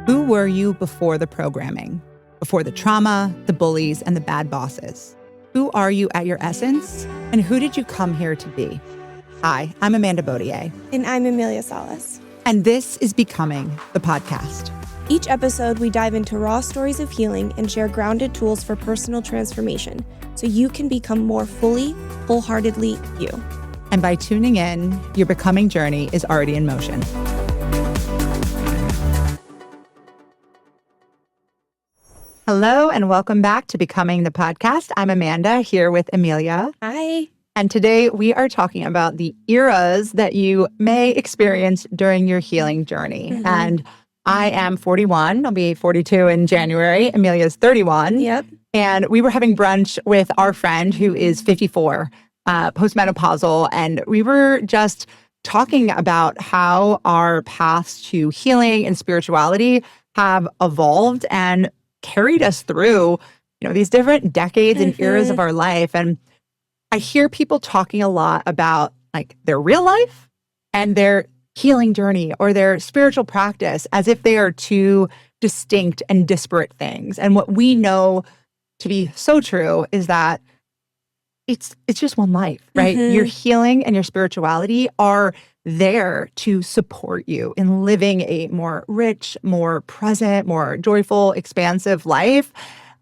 Who were you before the programming? Before the trauma, the bullies, and the bad bosses? Who are you at your essence? And who did you come here to be? Hi, I'm Amanda Baudier. And I'm Emilia Salas. And this is Becoming, the podcast. Each episode, we dive into raw stories of healing and share grounded tools for personal transformation so you can become more fully, wholeheartedly you. And by tuning in, your becoming journey is already in motion. Hello, and welcome back to Becoming the podcast. I'm Amanda, here with Emilia. Hi. And today we are talking about the eras that you may experience during your healing journey. Mm-hmm. And I am 41. I'll be 42 in January. Emilia's 31. Yep. And we were having brunch with our friend who is 54, postmenopausal. And we were just talking about how our paths to healing and spirituality have evolved and carried us through, these different decades and eras of our life. And I hear people talking a lot about like their real life and their healing journey or their spiritual practice as if they are two distinct and disparate things. And what we know to be so true is that it's just one life, right? Mm-hmm. Your healing and your spirituality are there to support you in living a more rich, more present, more joyful, expansive life.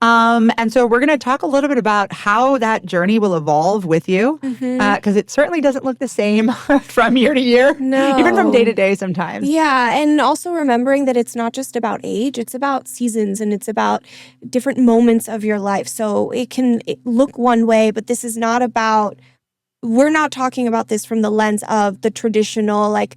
And so we're going to talk a little bit about how that journey will evolve with you, because it certainly doesn't look the same from year to year, no. Even from day to day sometimes. Yeah, and also remembering that it's not just about age, it's about seasons and it's about different moments of your life. So it can look one way, but this is not about, we're not talking about this from the lens of the traditional, like,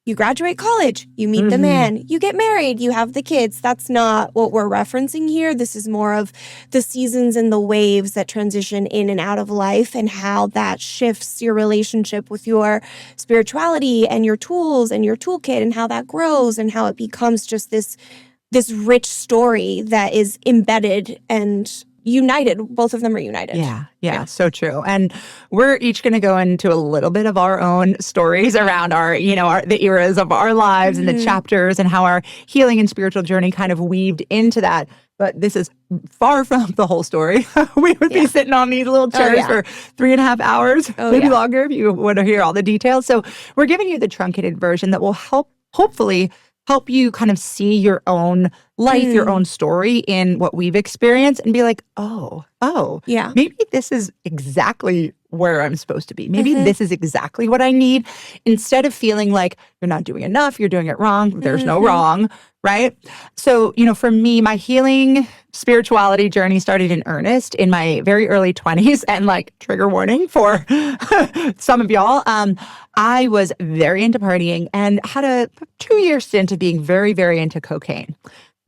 you graduate college, you meet the man, you get married, you have the kids. That's not what we're referencing here. This is more of the seasons and the waves that transition in and out of life and how that shifts your relationship with your spirituality and your tools and your toolkit and how that grows and how it becomes just this rich story that is embedded and united. Both of them are united. Yeah, so true. And we're each going to go into a little bit of our own stories around the eras of our lives and the chapters and how our healing and spiritual journey kind of weaved into that. But this is far from the whole story. We would be sitting on these little chairs for 3.5 hours, maybe longer if you want to hear all the details. So we're giving you the truncated version that will hopefully help you kind of see your own life, your own story in what we've experienced and be like, maybe this is exactly where I'm supposed to be. Maybe this is exactly what I need. Instead of feeling like you're not doing enough, you're doing it wrong, there's no wrong, right? So, for me, my healing spirituality journey started in earnest in my very early 20s. And like, trigger warning for some of y'all, I was very into partying and had a 2-year stint of being very, very into cocaine.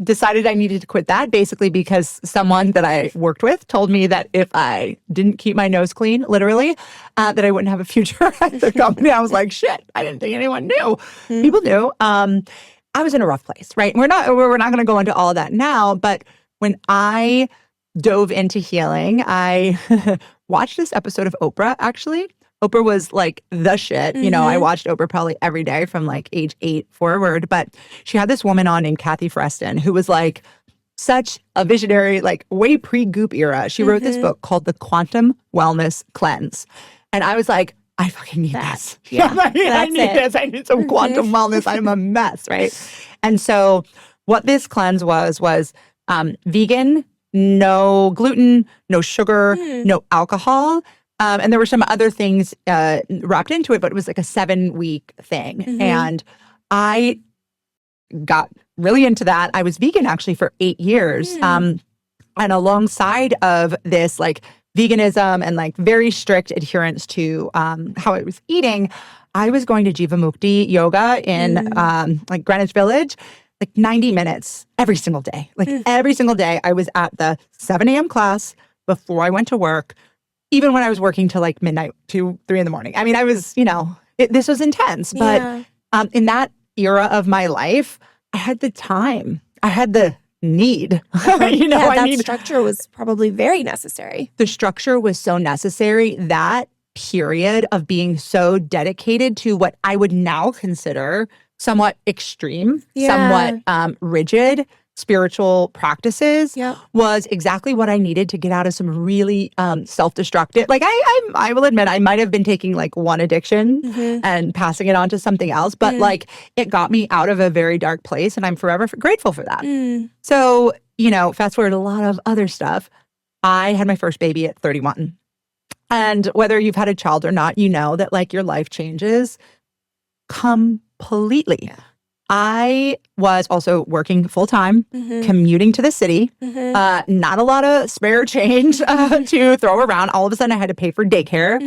Decided I needed to quit that basically because someone that I worked with told me that if I didn't keep my nose clean, literally, that I wouldn't have a future at the company. I was like, shit, I didn't think anyone knew. People knew. I was in a rough place, right? We're not going to go into all of that now, but when I dove into healing, I watched this episode of Oprah, actually. Oprah was like the shit. I watched Oprah probably every day from like age 8 forward. But she had this woman on named Kathy Freston who was like such a visionary, like way pre-Goop era. She wrote this book called The Quantum Wellness Cleanse. And I was like, I fucking need this. Yeah, I need this. I need some quantum wellness. I'm a mess, right? And so what this cleanse was vegan, no gluten, no sugar, no alcohol. And there were some other things wrapped into it, but it was like a 7-week thing. And I got really into that. I was vegan actually for 8 years. And alongside of this like veganism and like very strict adherence to how I was eating, I was going to Jivamukti yoga in like Greenwich Village, like 90 minutes every single day. Like every single day I was at the 7 a.m. class before I went to work. Even when I was working till like midnight, 2, 3 in the morning. I mean, I was, this was intense. But in that era of my life, I had the time. I had the need. That structure was probably very necessary. The structure was so necessary. That period of being so dedicated to what I would now consider somewhat extreme, Yeah. somewhat rigid spiritual practices Yep. was exactly what I needed to get out of some really self-destructive. Like I will admit I might have been taking like one addiction and passing it on to something else, but like it got me out of a very dark place, and I'm forever grateful for that. So, fast forward a lot of other stuff. I had my first baby at 31. And whether you've had a child or not, you know that like your life changes completely. Yeah. I was also working full time, commuting to the city, not a lot of spare change to throw around. All of a sudden, I had to pay for daycare.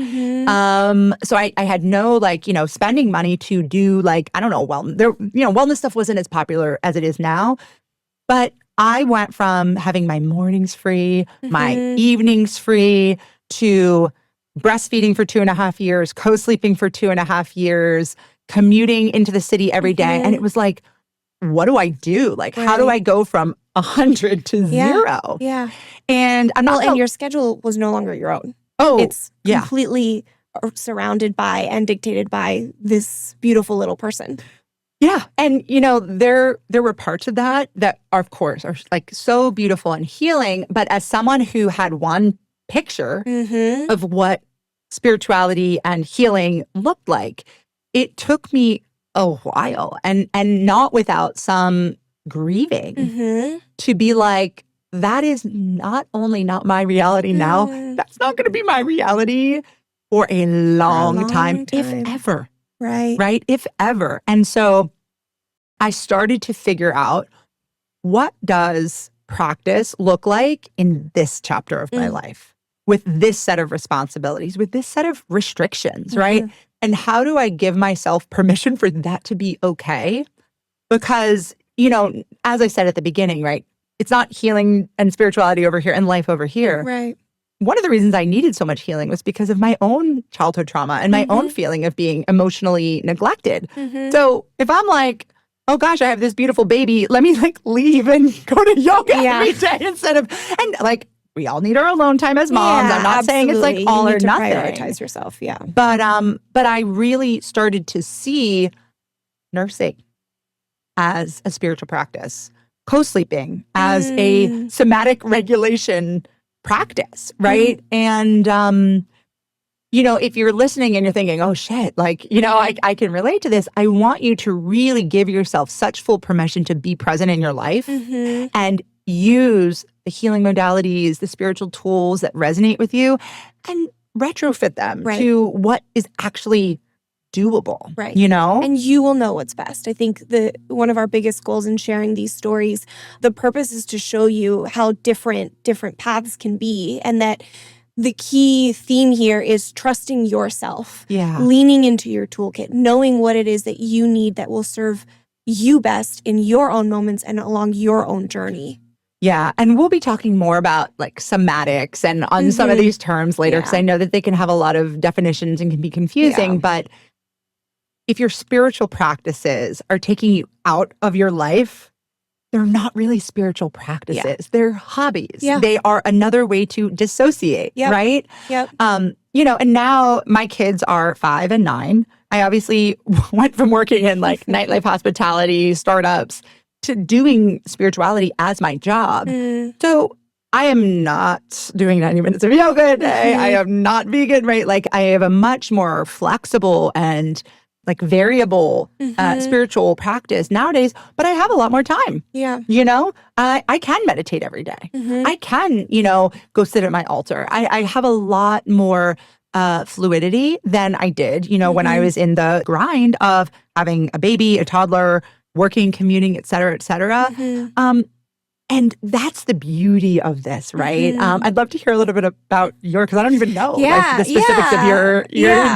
So I had no like, spending money to do like, I don't know, wellness stuff wasn't as popular as it is now. But I went from having my mornings free, my evenings free, to breastfeeding for 2.5 years, co-sleeping for 2.5 years, commuting into the city every day. And it was like, what do I do? Like, how do I go from 100 to 0? Yeah. And I'm not. And your schedule was no longer your own. Oh, it's completely surrounded by and dictated by this beautiful little person. Yeah. And, there were parts of that are, of course, are like so beautiful and healing. But as someone who had one picture of what spirituality and healing looked like, it took me a while and not without some grieving to be like, that is not only not my reality now, that's not going to be my reality for a long time, if ever. Right? If ever. And so I started to figure out, what does practice look like in this chapter of my life with this set of responsibilities, with this set of restrictions, right? And how do I give myself permission for that to be okay? Because, as I said at the beginning, right, it's not healing and spirituality over here and life over here. Right. One of the reasons I needed so much healing was because of my own childhood trauma and my own feeling of being emotionally neglected. So if I'm like, oh gosh, I have this beautiful baby, let me like leave and go to yoga every day instead of, and like, we all need our alone time as moms. I'm not saying it's like all or nothing. Prioritize yourself, But I really started to see nursing as a spiritual practice, co-sleeping as a somatic regulation practice, right? And if you're listening and you're thinking, oh shit, like, I can relate to this, I want you to really give yourself such full permission to be present in your life and use the healing modalities, the spiritual tools that resonate with you, and retrofit them to what is actually doable, And you will know what's best. I think one of our biggest goals in sharing these stories, the purpose is to show you how different paths can be, and that the key theme here is trusting yourself, leaning into your toolkit, knowing what it is that you need that will serve you best in your own moments and along your own journey. Yeah. And we'll be talking more about like somatics and on some of these terms later, because I know that they can have a lot of definitions and can be confusing. But if your spiritual practices are taking you out of your life, they're not really spiritual practices. They're hobbies. They are another way to dissociate, right? And now my kids are 5 and 9. I obviously went from working in like nightlife hospitality, startups, to doing spirituality as my job. So I am not doing 90 minutes of yoga a day. I am not vegan, right? Like I have a much more flexible and like variable spiritual practice nowadays, but I have a lot more time. I can meditate every day. I can, go sit at my altar. I have a lot more fluidity than I did, when I was in the grind of having a baby, a toddler, working, commuting, et cetera, et cetera. And that's the beauty of this, right? I'd love to hear a little bit about because I don't even know the specifics of your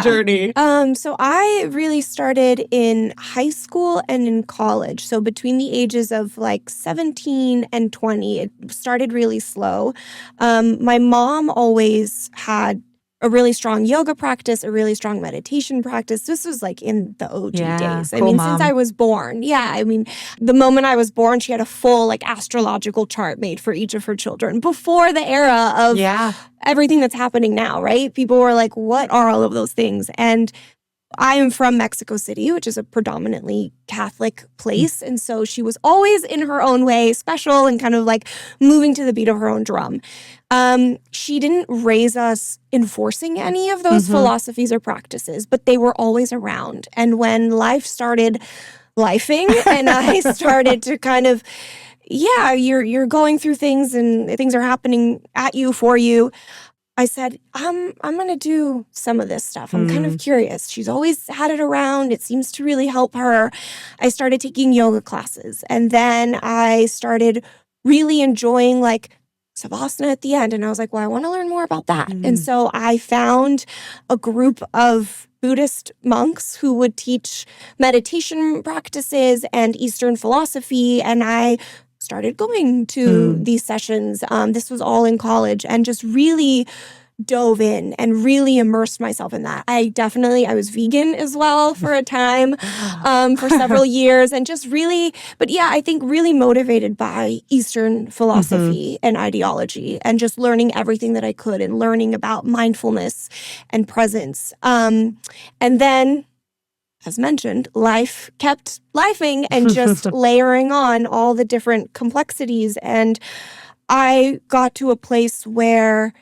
journey. So I really started in high school and in college. So between the ages of like 17 and 20, it started really slow. My mom always had a really strong yoga practice, a really strong meditation practice. This was like in the OG days. Cool, since I was born. The moment I was born, she had a full like astrological chart made for each of her children before the era of everything that's happening now, right? People were like, what are all of those things? And I am from Mexico City, which is a predominantly Catholic place. And so she was always in her own way special and kind of like moving to the beat of her own drum. She didn't raise us enforcing any of those philosophies or practices, but they were always around. And when life started lifing and I started to kind of, you're going through things and things are happening at you, for you, I said, I'm going to do some of this stuff. I'm kind of curious. She's always had it around. It seems to really help her. I started taking yoga classes, and then I started really enjoying like Savasana at the end. And I was like, well, I want to learn more about that. And so I found a group of Buddhist monks who would teach meditation practices and Eastern philosophy. And I started going to these sessions. This was all in college, and just really dove in and really immersed myself in that. I was vegan as well for a time, for several years, and just really, I think really motivated by Eastern philosophy and ideology, and just learning everything that I could and learning about mindfulness and presence. And then, as mentioned, life kept lifing and just layering on all the different complexities. And I got to a place where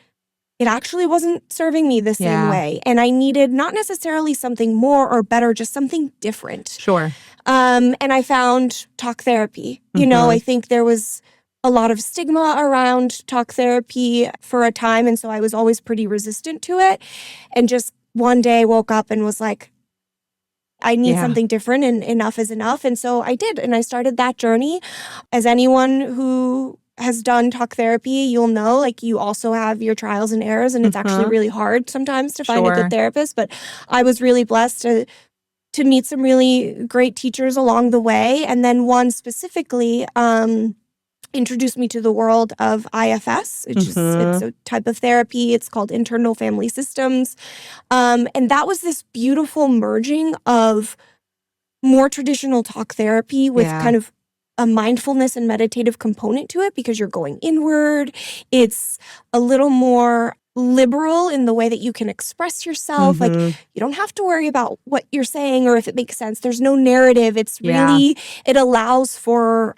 it actually wasn't serving me the same way. And I needed not necessarily something more or better, just something different. Sure. And I found talk therapy. You know, I think there was a lot of stigma around talk therapy for a time. And so I was always pretty resistant to it. And just one day woke up and was like, I need something different, and enough is enough. And so I did. And I started that journey. As anyone who has done talk therapy, you'll know, like, you also have your trials and errors, and it's actually really hard sometimes to find a good therapist. But I was really blessed to meet some really great teachers along the way. And then one specifically introduced me to the world of IFS, which is it's a type of therapy. It's called internal family systems. And that was this beautiful merging of more traditional talk therapy with kind of a mindfulness and meditative component to it, because you're going inward. It's a little more liberal in the way that you can express yourself. Like, you don't have to worry about what you're saying or if it makes sense. There's no narrative. It's really, it allows for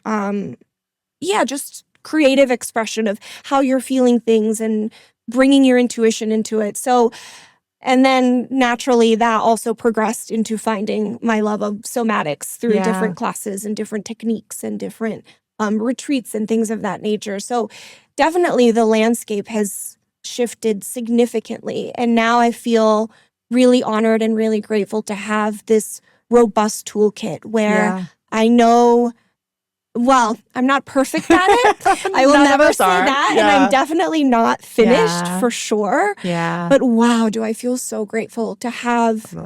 just creative expression of how you're feeling things and bringing your intuition into it. So, and then naturally that also progressed into finding my love of somatics through different classes and different techniques and different retreats and things of that nature. So definitely the landscape has shifted significantly. And now I feel really honored and really grateful to have this robust toolkit where I know, well, I'm not perfect at it. I will never say that. And I'm definitely not finished for sure. Yeah. But wow, do I feel so grateful to have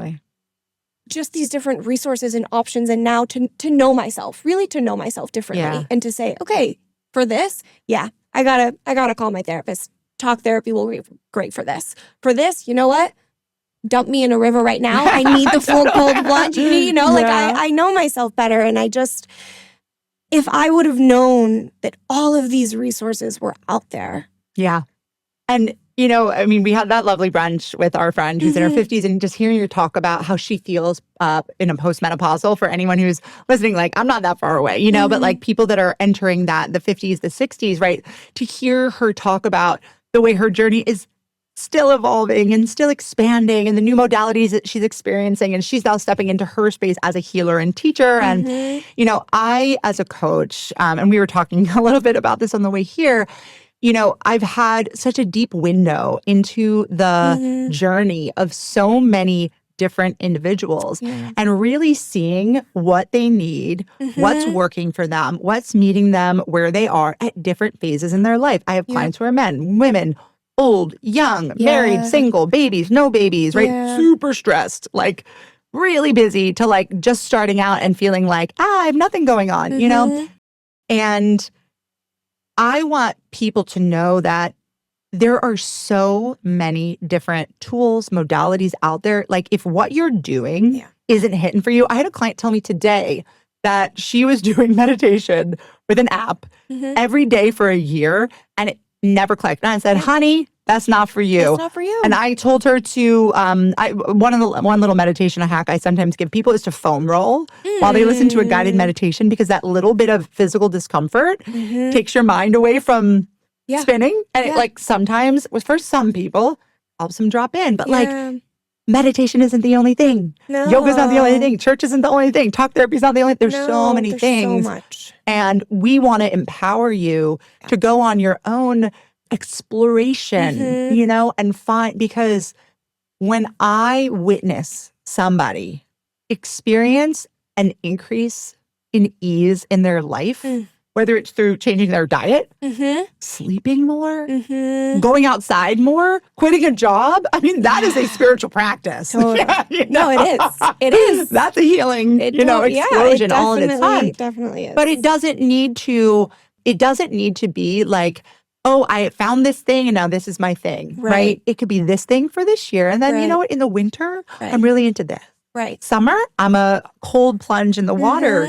just these different resources and options, and now to know myself, really to know myself differently, and to say, okay, for this, I gotta call my therapist. Talk therapy will be great for this. For this, you know what? Dump me in a river right now. I need the full cold plunge. You know, like I know myself better, and I just, if I would have known that all of these resources were out there. Yeah. And, you know, I mean, we had that lovely brunch with our friend who's in her 50s, and just hearing her talk about how she feels in a postmenopausal, for anyone who's listening, like, I'm not that far away, you know, but like people that are entering that, the 50s, the 60s, right? To hear her talk about the way her journey is still evolving and still expanding, and the new modalities that she's experiencing, and she's now stepping into her space as a healer and teacher. And, you know, I, as a coach, and we were talking a little bit about this on the way here, you know, I've had such a deep window into the journey of so many different individuals, and really seeing what they need, what's working for them, what's meeting them where they are at different phases in their life. I have clients who are men, women, old, young, married, single, babies, no babies, right? Super stressed, like really busy, to like just starting out and feeling like, I have nothing going on, you know? And I want people to know that there are so many different tools, modalities out there. Like, if what you're doing isn't hitting for you, I had a client tell me today that she was doing meditation with an app every day for a year, and it never clicked. And I said, honey, That's not for you. That's not for you. And I told her to, one little meditation hack I sometimes give people is to foam roll while they listen to a guided meditation, because that little bit of physical discomfort takes your mind away from spinning. And it, like, sometimes, for some people, helps them drop in. But like, meditation isn't the only thing. No. Yoga's not the only thing. Church isn't the only thing. Talk therapy is not the only thing. There's so many things. So much. And we want to empower you to go on your own exploration, you know, and find, because when I witness somebody experience an increase in ease in their life, whether it's through changing their diet, sleeping more, going outside more, quitting a job. I mean, that is a spiritual practice. Totally. You know? No, it is. It is. That's a healing, explosion all in its time. It definitely is. But it doesn't need to be like, oh, I found this thing and now this is my thing, right? It could be this thing for this year. And then, you know what, in the winter, I'm really into this. Right. Summer, I'm a cold plunge in the water,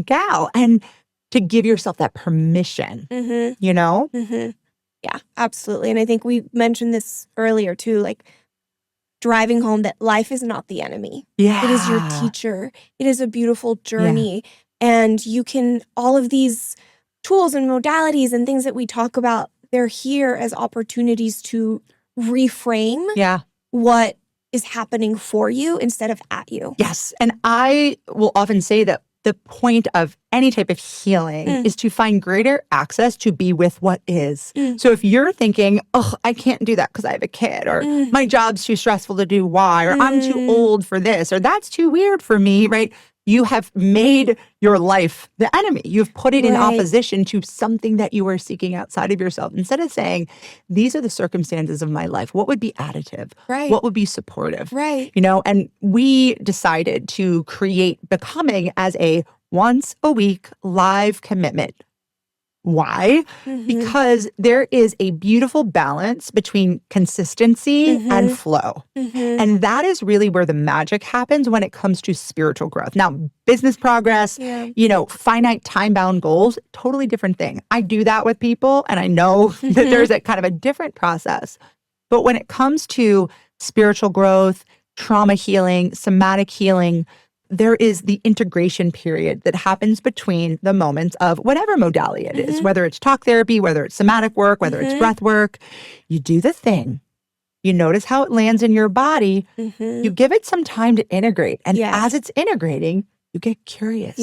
gal. And to give yourself that permission, you know? Yeah, absolutely. And I think we mentioned this earlier too, like driving home that life is not the enemy. Yeah. It is your teacher. It is a beautiful journey. And you can, all of these tools and modalities and things that we talk about, they're here as opportunities to reframe what is happening for you instead of at you. Yes. And I will often say that the point of any type of healing is to find greater access to be with what is. So if you're thinking, oh, I can't do that because I have a kid, or my job's too stressful to do Y, or I'm too old for this, or that's too weird for me, right? You have made your life the enemy. You've put it in opposition to something that you are seeking outside of yourself. Instead of saying, these are the circumstances of my life. What would be additive? What would be supportive? You know, and we decided to create Becoming as a once a week live commitment. Why? Because there is a beautiful balance between consistency and flow. And that is really where the magic happens when it comes to spiritual growth. Now, business progress, you know, finite time-bound goals, totally different thing. I do that with people, and I know that there's a kind of a different process. But when it comes to spiritual growth, trauma healing, somatic healing, there is the integration period that happens between the moments of whatever modality it is, whether it's talk therapy, whether it's somatic work, whether it's breath work. You do the thing. You notice how it lands in your body. You give it some time to integrate. And as it's integrating, you get curious.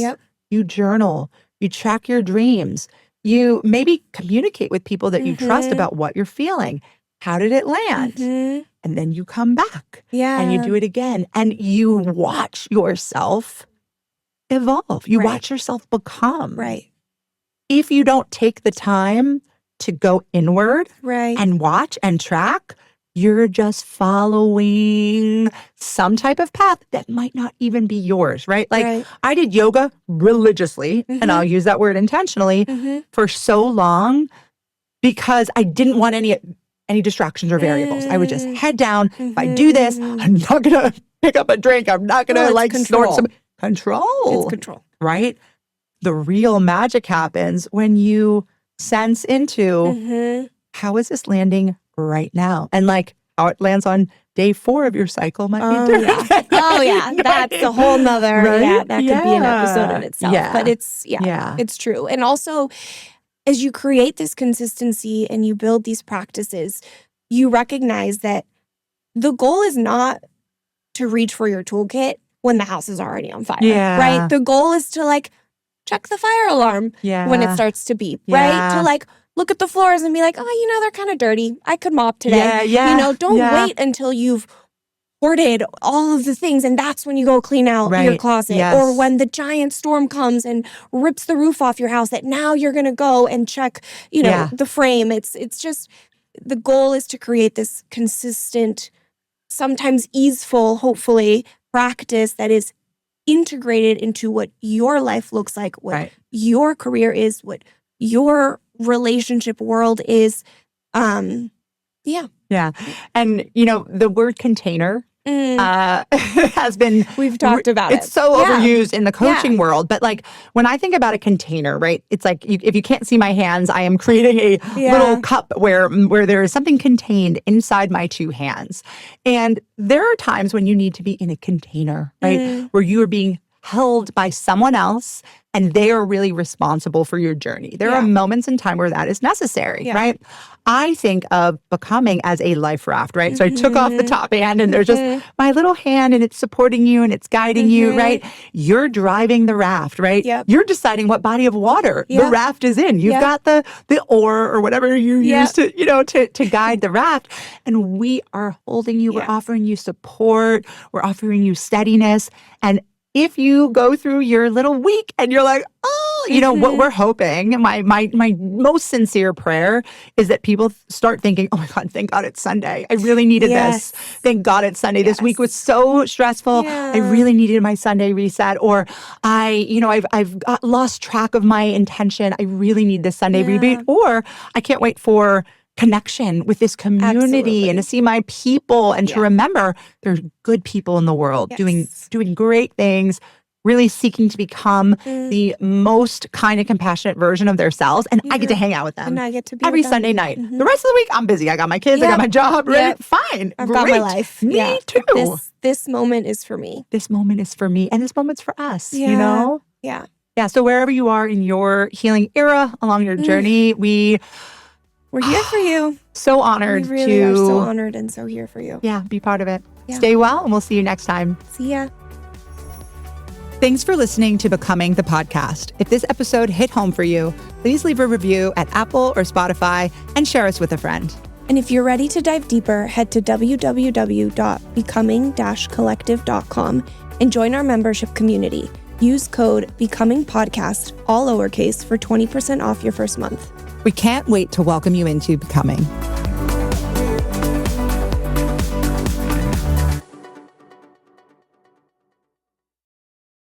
You journal. You track your dreams. You maybe communicate with people that you trust about what you're feeling. How did it land? And then you come back and you do it again. And you watch yourself evolve. You watch yourself become. If you don't take the time to go inward and watch and track, you're just following some type of path that might not even be yours, right? Like I did yoga religiously, and I'll use that word intentionally, for so long because I didn't want any distractions or variables. I would just head down. If I do this, I'm not going to pick up a drink. I'm not going to like snort some control. It's control. Right? The real magic happens when you sense into how is this landing right now? And like how it lands on day 4 of your cycle might be different. Oh yeah. That's a whole nother, that could be an episode in itself. But it's, it's true. And also, as you create this consistency and you build these practices, you recognize that the goal is not to reach for your toolkit when the house is already on fire, right? The goal is to like check the fire alarm when it starts to beep, right? To like look at the floors and be like, oh, you know, they're kind of dirty. I could mop today. You know, don't wait until you've hoarded all of the things and that's when you go clean out your closet. Or when the giant storm comes and rips the roof off your house, that now you're going to go and check, you know, the frame. It's just, the goal is to create this consistent, sometimes easeful, hopefully, practice that is integrated into what your life looks like, what your career is, what your relationship world is. And, you know, the word container has been We've talked about it's it. so Yeah. overused in the coaching world. But like when I think about a container, right? It's like if you can't see my hands, I am creating a little cup where there is something contained inside my two hands. And there are times when you need to be in a container, right? Where you are being held by someone else and they are really responsible for your journey. There are moments in time where that is necessary, right? I think of becoming as a life raft, right? So I took off the top hand and there's just my little hand and it's supporting you and it's guiding you, right? You're driving the raft, right? You're deciding what body of water the raft is in. You've got the oar or whatever you use to, to guide the raft. And we are holding you. We're offering you support. We're offering you steadiness. And if you go through your little week and you're like, what we're hoping, my most sincere prayer is that people start thinking, oh my God, thank God it's Sunday. I really needed this. Thank God it's Sunday. This week was so stressful. I really needed my Sunday reset. Or I've lost track of my intention. I really need this Sunday reboot. Or I can't wait for connection with this community and to see my people and to remember there's good people in the world doing great things, really seeking to become the most kind and compassionate version of themselves. And I get to hang out with them. And I get to be every with them. Sunday night. The rest of the week, I'm busy. I got my kids. I got my job. Right? Fine. I've got my life. Me too. This moment is for me. This moment is for me. And this moment's for us, Yeah. Yeah. So wherever you are in your healing era along your journey, we're here for you. So honored we really are so honored and so here for you. Yeah, be part of it. Stay well, and we'll see you next time. See ya. Thanks for listening to Becoming the Podcast. If this episode hit home for you, please leave a review at Apple or Spotify and share us with a friend. And if you're ready to dive deeper, head to www.becoming-collective.com and join our membership community. Use code BECOMINGPODCAST, all lowercase, for 20% off your first month. We can't wait to welcome you into Becoming.